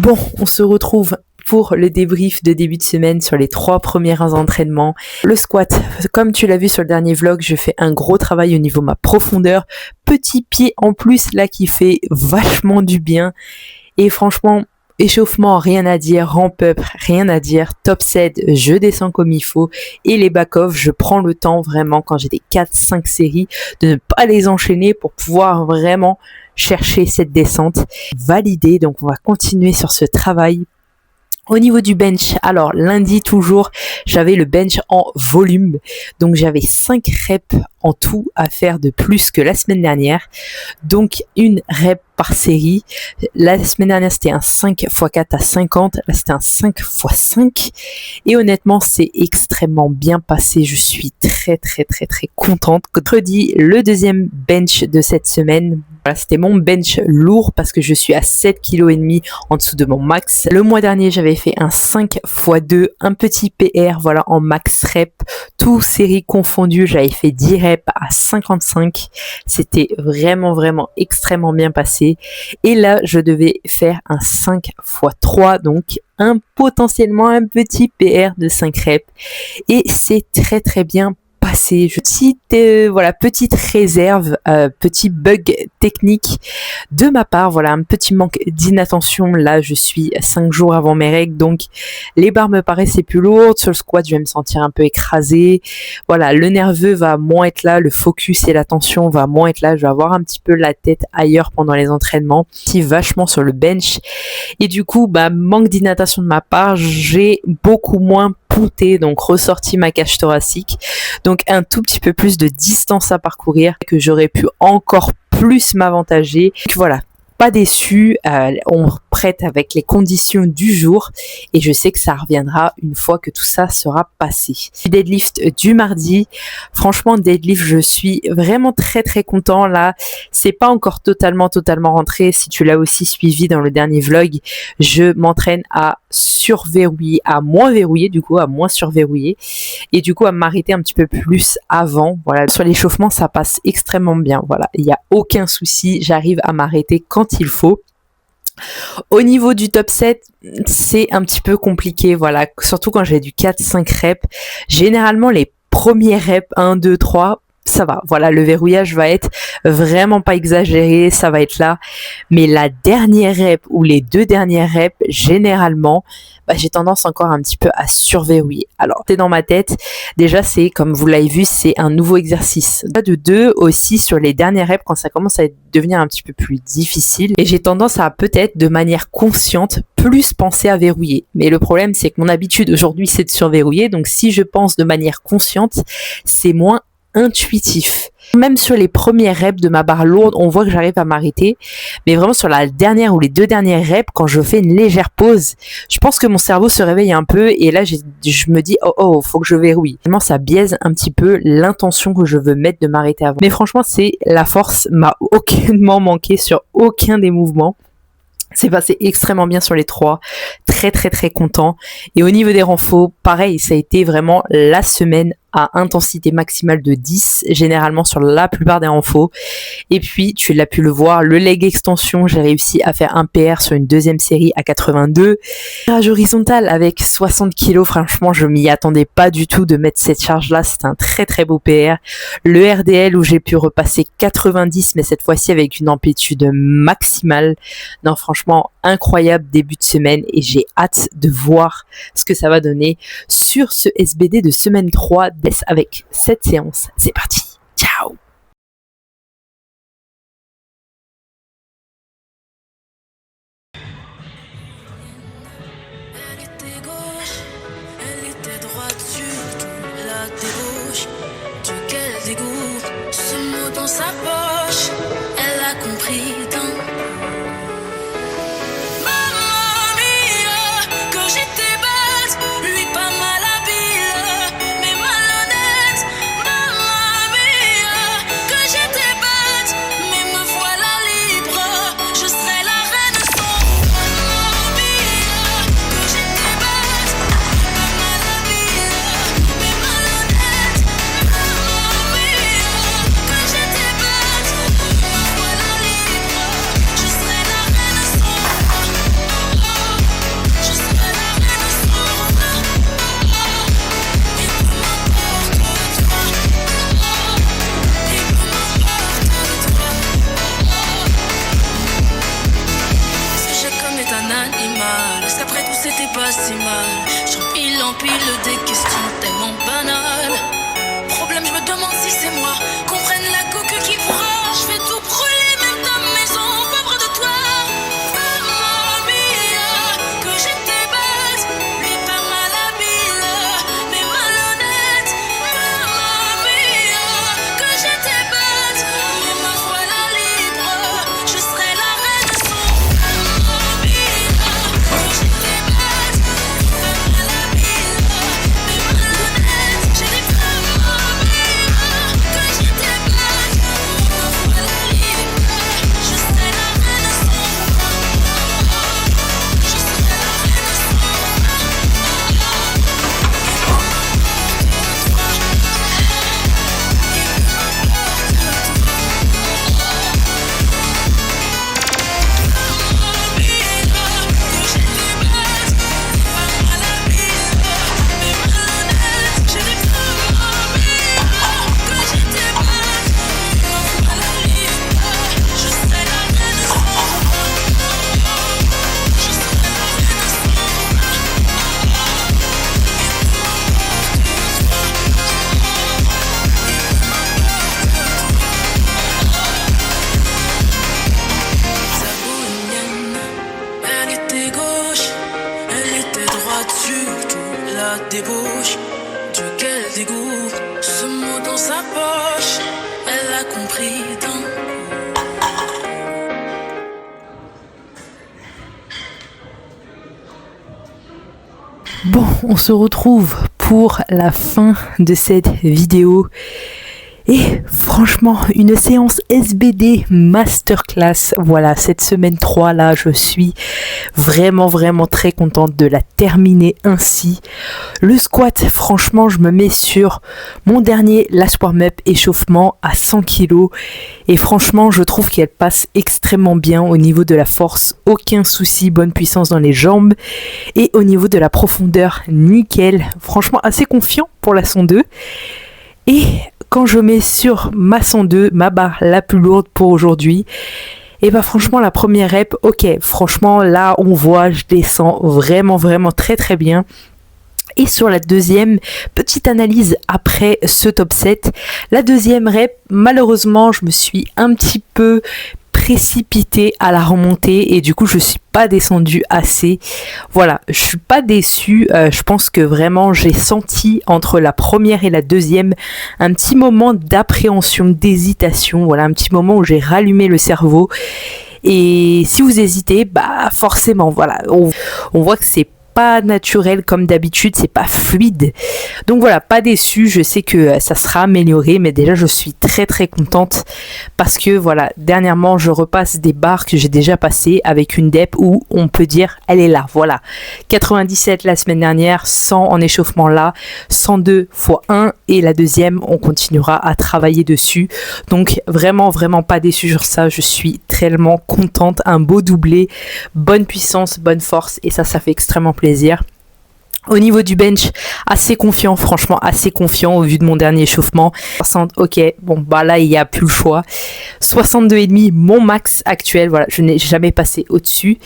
Bon, on se retrouve pour le débrief de début de semaine sur les 3 premiers entraînements. Le squat, comme tu l'as vu sur le dernier vlog, je fais un gros travail au niveau de ma profondeur. Petit pied en plus là qui fait vachement du bien. Et franchement, échauffement, rien à dire. Ramp up, rien à dire. Top set, je descends comme il faut. Et les back-off, je prends le temps vraiment quand j'ai des 4-5 séries de ne pas les enchaîner pour pouvoir vraiment chercher cette descente validée. Donc on va continuer sur ce travail. Au niveau du bench, alors lundi toujours, j'avais le bench en volume. Donc j'avais 5 reps en tout à faire de plus que la semaine dernière. Donc une rep par série. La semaine dernière, c'était un 5 x 4 à 50. Là, c'était un 5 x 5. Et honnêtement, c'est extrêmement bien passé. Je suis très contente. Mercredi, le deuxième bench de cette semaine. Voilà, c'était mon bench lourd parce que je suis à 7,5 kg en dessous de mon max. Le mois dernier, j'avais fait un 5 x 2, un petit PR, voilà, en max rep. Tout séries confondues, j'avais fait 10 reps à 55. C'était vraiment extrêmement bien passé. Et là, je devais faire un 5 x 3, donc potentiellement un petit PR de 5 reps. Et c'est très bien passé. Petite réserve, petit bug technique de ma part. Voilà, un petit manque d'inattention. Là, je suis 5 jours avant mes règles, donc les barres me paraissaient plus lourdes. Sur le squat, je vais me sentir un peu écrasée. Voilà, le nerveux va moins être là, le focus et l'attention va moins être là. Je vais avoir un petit peu la tête ailleurs pendant les entraînements, qui vachement sur le bench. Et du coup, manque d'inattention de ma part, j'ai beaucoup moins pouté, donc ressorti ma cage thoracique. Donc un tout petit peu plus de distance à parcourir que j'aurais pu encore plus m'avantager. Donc voilà, pas déçu, on prête avec les conditions du jour et je sais que ça reviendra une fois que tout ça sera passé. Deadlift du mardi, franchement deadlift, je suis vraiment très content là. C'est pas encore totalement rentré. Si tu l'as aussi suivi dans le dernier vlog, je m'entraîne à surverrouiller, à moins verrouiller du coup, à moins surverrouiller et du coup à m'arrêter un petit peu plus avant. Voilà, sur l'échauffement ça passe extrêmement bien. Voilà, il y a aucun souci, j'arrive à m'arrêter quand il faut. Au niveau du top set, c'est un petit peu compliqué, voilà, surtout quand j'ai du 4-5 reps. Généralement, les premiers reps, 1, 2, 3, ça va. Voilà, le verrouillage va être vraiment pas exagéré, ça va être là. Mais la dernière rep ou les 2 dernières reps, généralement, j'ai tendance encore un petit peu à surverrouiller. Alors, c'est dans ma tête. Déjà, c'est, comme vous l'avez vu, c'est un nouveau exercice. De 2 aussi sur les dernières reps quand ça commence à devenir un petit peu plus difficile. Et j'ai tendance à peut-être, de manière consciente, plus penser à verrouiller. Mais le problème, c'est que mon habitude aujourd'hui, c'est de surverrouiller. Donc, si je pense de manière consciente, c'est moins intuitif. Même sur les premières reps de ma barre lourde, on voit que j'arrive à m'arrêter. Mais vraiment sur la dernière ou les 2 dernières reps, quand je fais une légère pause, je pense que mon cerveau se réveille un peu et là je me dis oh, faut que je verrouille. Vraiment ça biaise un petit peu l'intention que je veux mettre de m'arrêter avant. Mais franchement, c'est la force m'a aucunement manqué sur aucun des mouvements. C'est passé extrêmement bien sur les 3, très content. Et au niveau des renforts, pareil, ça a été vraiment la semaine à intensité maximale de 10, généralement sur la plupart des renforts. Et puis, tu l'as pu le voir, le leg extension, j'ai réussi à faire un PR sur une deuxième série à 82. Charge horizontale avec 60 kg, franchement, je m'y attendais pas du tout de mettre cette charge-là, c'est un très beau PR. Le RDL où j'ai pu repasser 90, mais cette fois-ci avec une amplitude maximale. Non, franchement, incroyable début de semaine et j'ai hâte de voir ce que ça va donner sur ce SBD de semaine 3 avec cette séance. C'est parti. Ciao. Elle était gauche, elle était droite, surtout la débauche. Dieu, quel dégoût, ce mot dans sa poche, elle a compris d'un Mamma mia, que j'étais bête, lui pas mal habile, mais malhonnête. Mamma mia, que j'étais bête, mais me voilà libre, je serai la reine sans. Mamma mia, que j'étais bête, pas mal habile, mais malhonnête. Mamma mia, que j'étais bête, me voilà libre. pas si mal. J'empile en pile des questions tellement banales. Problème, je me demande si c'est moi. Qu'on prenne la coque qui pourra. Je vais tout brûler, même ta maison, pauvre de toi. Mamma mia, que j'étais bête, lui pas malhabile, mais malhonnête. Mamma mia, que j'étais bête, mais ma voilà libre. Je serai la reine son. Mamma mia, que j'étais bête, lui pas malhabile, mais malhonnête. J'ai dit mamma mia, que j'étais bête, mais ma voilà libre. Je serai la reine son. Je serai la reine son. Elle était gauche, elle était droite, surtout la débauche. Dieu, quel dégoût, ce mot dans sa poche, elle a compris d'un Bon, on se retrouve pour la fin de cette vidéo. Et franchement, une séance SBD Masterclass. Voilà, cette semaine 3 là, je suis vraiment très contente de la terminer ainsi. Le squat, franchement, je me mets sur mon dernier last warm-up échauffement à 100 kg. Et franchement, je trouve qu'elle passe extrêmement bien au niveau de la force. Aucun souci, bonne puissance dans les jambes. Et au niveau de la profondeur, nickel. Franchement, assez confiant pour la 102. Et quand je mets sur ma 102, ma barre la plus lourde pour aujourd'hui, et bah franchement la première rep, ok, franchement là on voit, je descends vraiment très bien. Et sur la deuxième, petite analyse après ce top 7, la deuxième rep, malheureusement je me suis un petit peu précipitée à la remontée et du coup je suis pas descendue assez. Voilà, je suis pas déçue, je pense que vraiment j'ai senti entre la première et la deuxième un petit moment d'appréhension, d'hésitation, voilà, un petit moment où j'ai rallumé le cerveau. Et si vous hésitez, bah forcément, voilà, on voit que c'est pas naturel comme d'habitude, c'est pas fluide. Donc voilà, pas déçu, je sais que ça sera amélioré, mais déjà je suis très contente parce que voilà, dernièrement je repasse des barres que j'ai déjà passées avec une dep où on peut dire elle est là, voilà. 97 la semaine dernière, 100 en échauffement là, 102 x 1 et la deuxième on continuera à travailler dessus. Donc vraiment pas déçu sur ça, je suis tellement contente, un beau doublé, bonne puissance, bonne force et ça fait extrêmement plaisir. Au niveau du bench, assez confiant, franchement assez confiant au vu de mon dernier échauffement. 60, ok, bon bah là il n'y a plus le choix. 62,5, mon max actuel, voilà, je n'ai jamais passé au-dessus.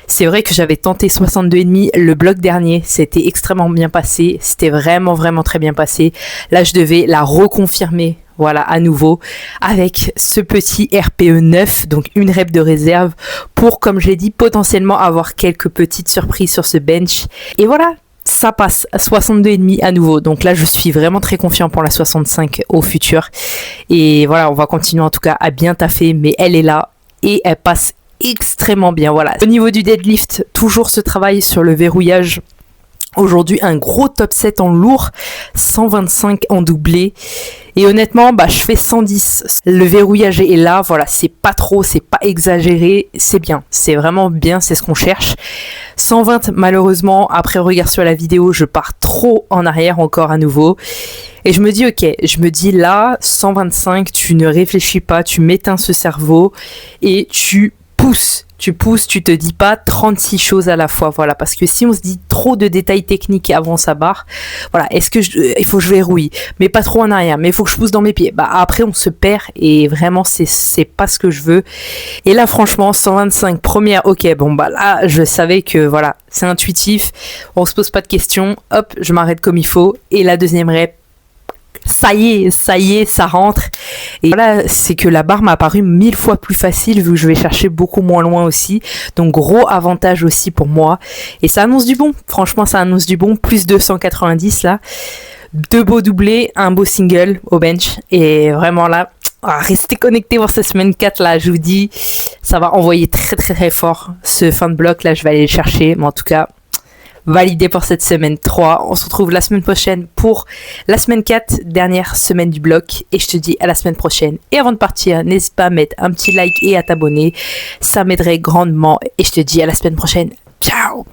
C'est vrai que j'avais tenté 62,5 le bloc dernier, c'était extrêmement bien passé, c'était vraiment très bien passé. Là je devais la reconfirmer. Voilà, à nouveau, avec ce petit RPE 9, donc une rep de réserve, pour, comme je l'ai dit, potentiellement avoir quelques petites surprises sur ce bench. Et voilà, ça passe à 62,5 à nouveau. Donc là, je suis vraiment très confiant pour la 65 au futur. Et voilà, on va continuer en tout cas à bien taffer, mais elle est là et elle passe extrêmement bien. Voilà. Au niveau du deadlift, toujours ce travail sur le verrouillage. Aujourd'hui, un gros top 7 en lourd, 125 en doublé. Et honnêtement, bah, je fais 110. Le verrouillage est là, voilà, c'est pas trop, c'est pas exagéré, c'est bien. C'est vraiment bien, c'est ce qu'on cherche. 120, malheureusement, après regard sur la vidéo, je pars trop en arrière encore à nouveau. Et je me dis, ok, là, 125, tu ne réfléchis pas, tu m'éteins ce cerveau et tu pousses. tu pousses, tu te dis pas 36 choses à la fois, voilà, parce que si on se dit trop de détails techniques avant sa barre, voilà, il faut que je verrouille, mais pas trop en arrière, mais il faut que je pousse dans mes pieds, bah après on se perd et vraiment c'est pas ce que je veux. Et là franchement 125 première, ok, bon bah là je savais que voilà, c'est intuitif, on se pose pas de questions, hop, je m'arrête comme il faut, et la deuxième rep, ça y est, ça rentre. Et voilà, c'est que la barre m'a paru 1000 fois plus facile vu que je vais chercher beaucoup moins loin aussi. Donc gros avantage aussi pour moi. Et ça annonce du bon. Franchement, ça annonce du bon. Plus 290 là. 2 beaux doublés, un beau single au bench. Et vraiment là, restez connectés pour cette semaine 4 là. Je vous dis, ça va envoyer très très très fort. Ce fin de bloc là, je vais aller le chercher. Mais en tout cas, validé pour cette semaine 3. On se retrouve la semaine prochaine pour la semaine 4, dernière semaine du bloc. Et je te dis à la semaine prochaine. Et avant de partir, n'hésite pas à mettre un petit like et à t'abonner. Ça m'aiderait grandement. Et je te dis à la semaine prochaine. Ciao!